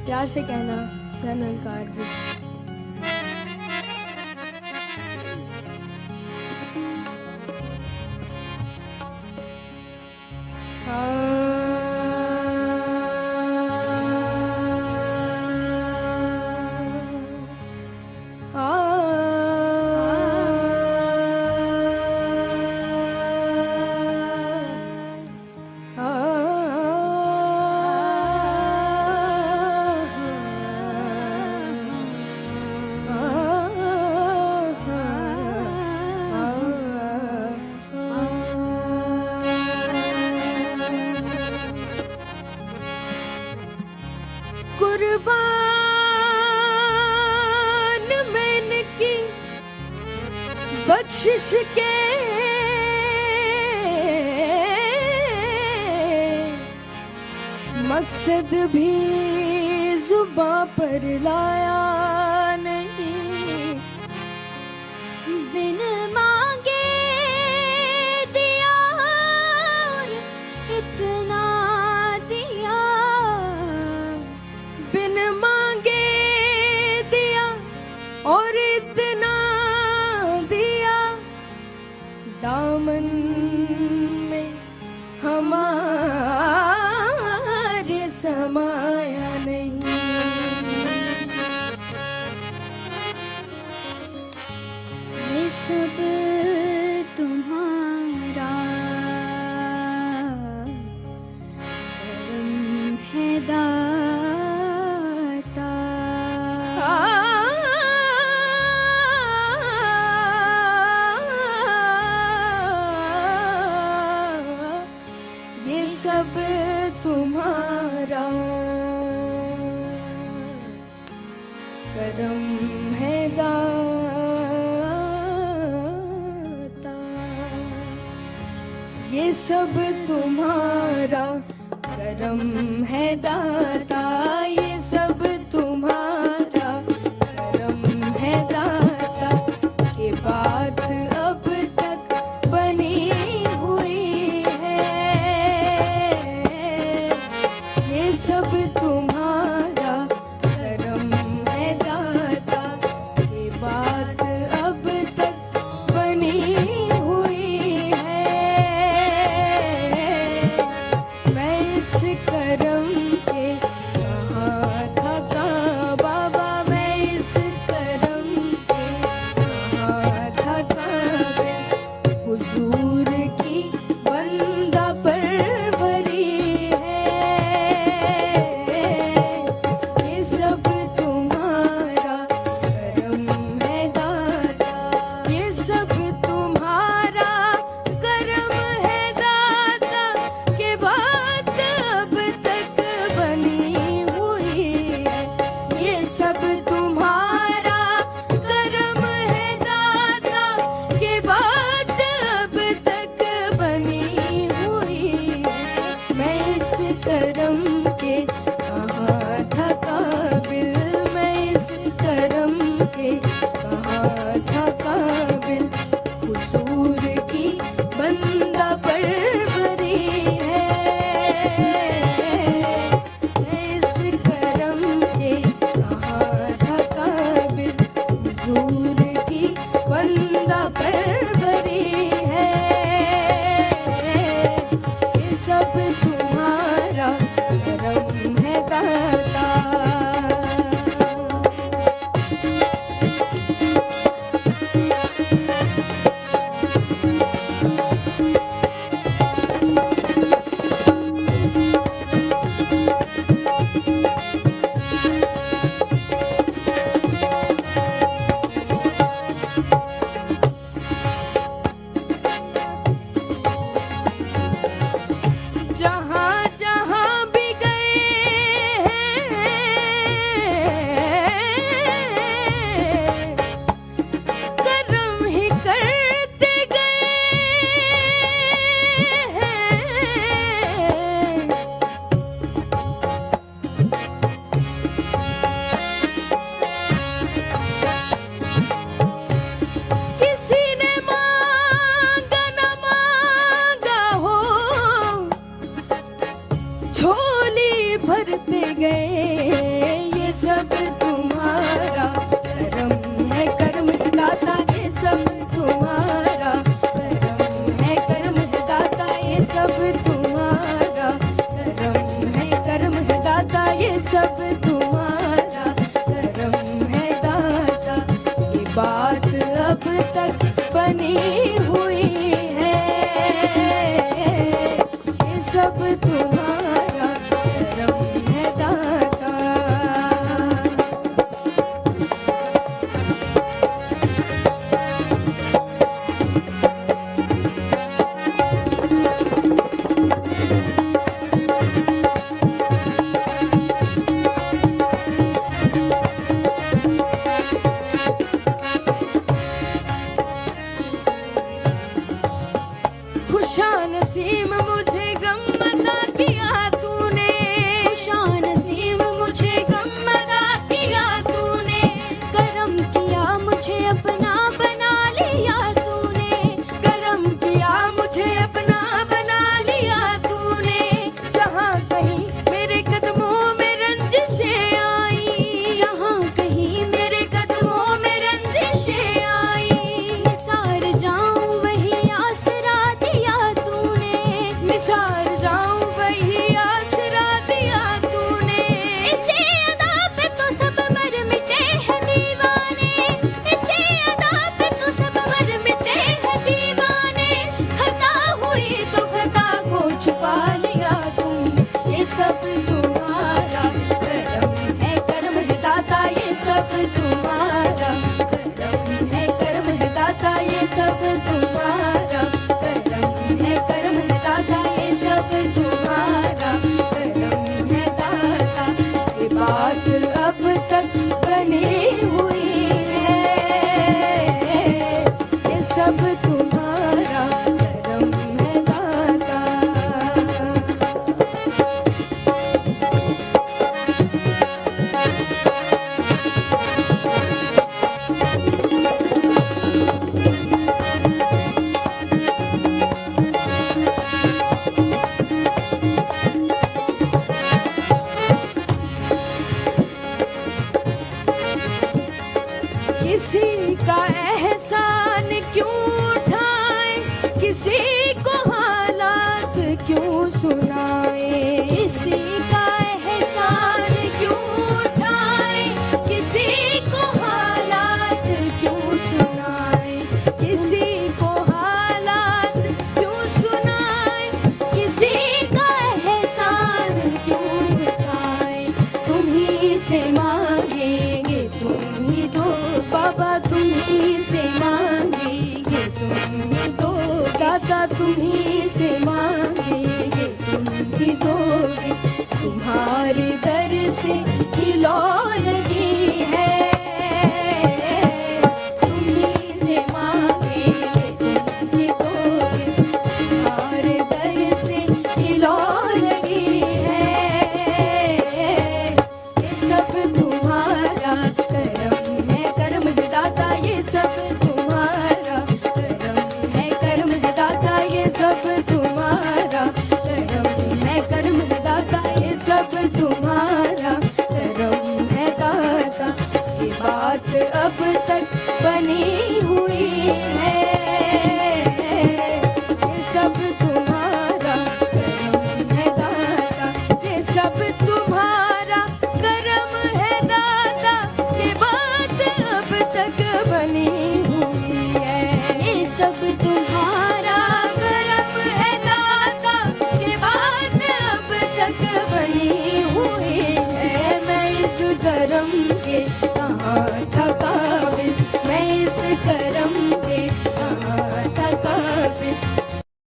प्यार से कहना मैं निरंकार जी। कुर्बान मैंने की बख्शिश के मकसद भी जुबां पर लाया नहीं, बिन मांगे दिया और इतना दिया, बिन मांगे दिया और इतना दिया, दामन में हमारे समाया नहीं। ये सब तुम्हारा करम है दाता। ये सब तुम्हारा करम है दाता। ये सब तुम्हारा करम है दाता। ये सब तुम्हारा करम है दाता। ये बात अब तक बनी हुई है। ये सब तुम्हारा करम है दाता। ये बात अब तक बनी हुई है। मैं इस करम के कहाँ था कहाँ बाबा, मैं इस करम के कहाँ था कहाँ, हुजूर की बंदा पर भरी है। सब तुम्हारा करम है दाता। ये बात अब तक बनी हुई है, ये सब तुम्हारा करम है दाता। खुशानसीम मुझे गम अता किया तूने, खुशानसीम मुझे गम अता किया तूने, करम किया मुझे अपना बना लिया तूने, करम किया मुझे अपना बना लिया तूने। जहाँ कहीं मेरे कदमों में रंजिशें आई, जहाँ कहीं मेरे कदमों में रंजिशें आई, निसार जाऊं वही आसरा दिया तूने, निसार जाऊं वही आसरा दिया तूने। इसे अदा पे तो सब मर मिटे हैं दीवाने, इसे अदा पे तो सब मर मिटे हैं दीवाने, खता हुई तो खता को छुपा लिया तुम, ये सब तुम्हारा करम है, करम है दाता। ये सब तुम्हारा करम है, करम है दाता। ये सब तुम्हारा करम है, करम है दाता। ये सब तुम्हारा करम है दाता। ये बात अब तक बनी हुई है, ये सब तुम्हारा करम है दाता। किसी का एहसान क्यों उठाए, किसी को हालात क्यों सुनाए, किसी का एहसान क्यों उठाए, किसी को हालात क्यों सुनाए, किसी को हालात क्यों सुनाए, किसी का एहसान क्यों उठाए, तुम ही से मांगेंगे तुम ही दो बाबा, तुम ही से मांगेंगे तुम ही दो दाता, तुम ही से मांगेंगे तुम ही दोगे। तुम्हारे दर से ही लौ लगी है, तुम ही से मांगेंगे तुम ही दोगे। तुम्हारे दर से ही लौ लगी है, ये सब तुम्हारा करम है, करम है दाता। ये सब तुम्हारा करम है, करम है दाता। ये सब तुम्हारा करम है, करम है दाता। ये सब तुम्हारा करम है दाता। ये बात अब तक बनी